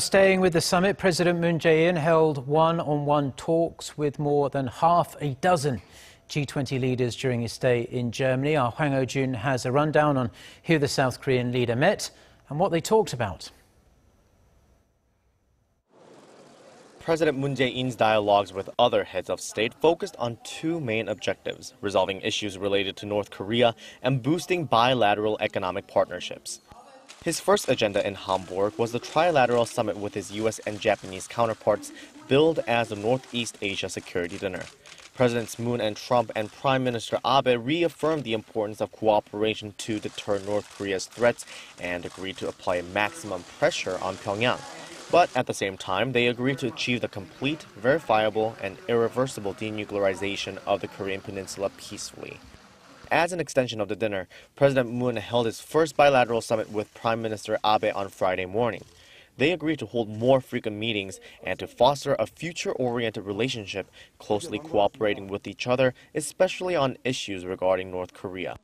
Staying with the summit, President Moon Jae-in held one-on-one talks with more than half a dozen G20 leaders during his stay in Germany. Our Hwang Oh-jun has a rundown on who the South Korean leader met and what they talked about. President Moon Jae-in's dialogues with other heads of state focused on two main objectives: resolving issues related to North Korea and boosting bilateral economic partnerships. His first agenda in Hamburg was the trilateral summit with his U.S. and Japanese counterparts, billed as the Northeast Asia Security Dinner. Presidents Moon and Trump and Prime Minister Abe reaffirmed the importance of cooperation to deter North Korea's threats and agreed to apply maximum pressure on Pyongyang. But at the same time, they agreed to achieve the complete, verifiable, and irreversible denuclearization of the Korean Peninsula peacefully. As an extension of the dinner, President Moon held his first bilateral summit with Prime Minister Abe on Friday morning. They agreed to hold more frequent meetings and to foster a future-oriented relationship, closely cooperating with each other, especially on issues regarding North Korea.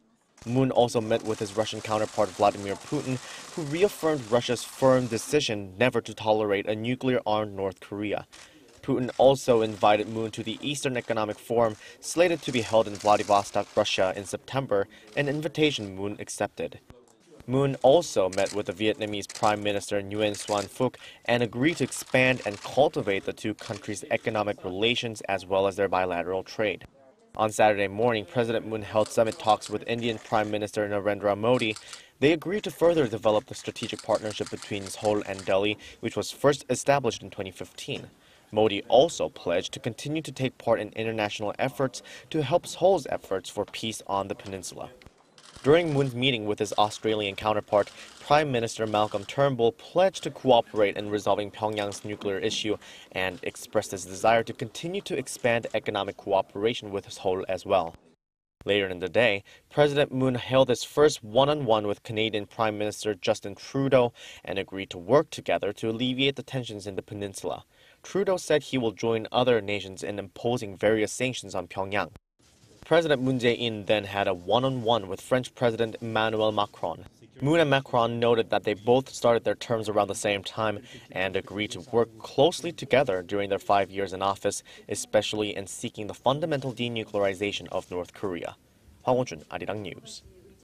Moon also met with his Russian counterpart Vladimir Putin, who reaffirmed Russia's firm decision never to tolerate a nuclear-armed North Korea. Putin also invited Moon to the Eastern Economic Forum, slated to be held in Vladivostok, Russia in September, an invitation Moon accepted. Moon also met with the Vietnamese Prime Minister Nguyen Xuan Phuc and agreed to expand and cultivate the two countries' economic relations as well as their bilateral trade. On Saturday morning, President Moon held summit talks with Indian Prime Minister Narendra Modi. They agreed to further develop the strategic partnership between Seoul and Delhi, which was first established in 2015. Modi also pledged to continue to take part in international efforts to help Seoul's efforts for peace on the peninsula. During Moon's meeting with his Australian counterpart, Prime Minister Malcolm Turnbull pledged to cooperate in resolving Pyongyang's nuclear issue and expressed his desire to continue to expand economic cooperation with Seoul as well. Later in the day, President Moon held his first one-on-one with Canadian Prime Minister Justin Trudeau and agreed to work together to alleviate the tensions in the peninsula. Trudeau said he will join other nations in imposing various sanctions on Pyongyang. President Moon Jae-in then had a one-on-one with French President Emmanuel Macron. Moon and Macron noted that they both started their terms around the same time and agreed to work closely together during their 5 years in office, especially in seeking the fundamental denuclearization of North Korea. Hwang Oh-jun, Arirang News.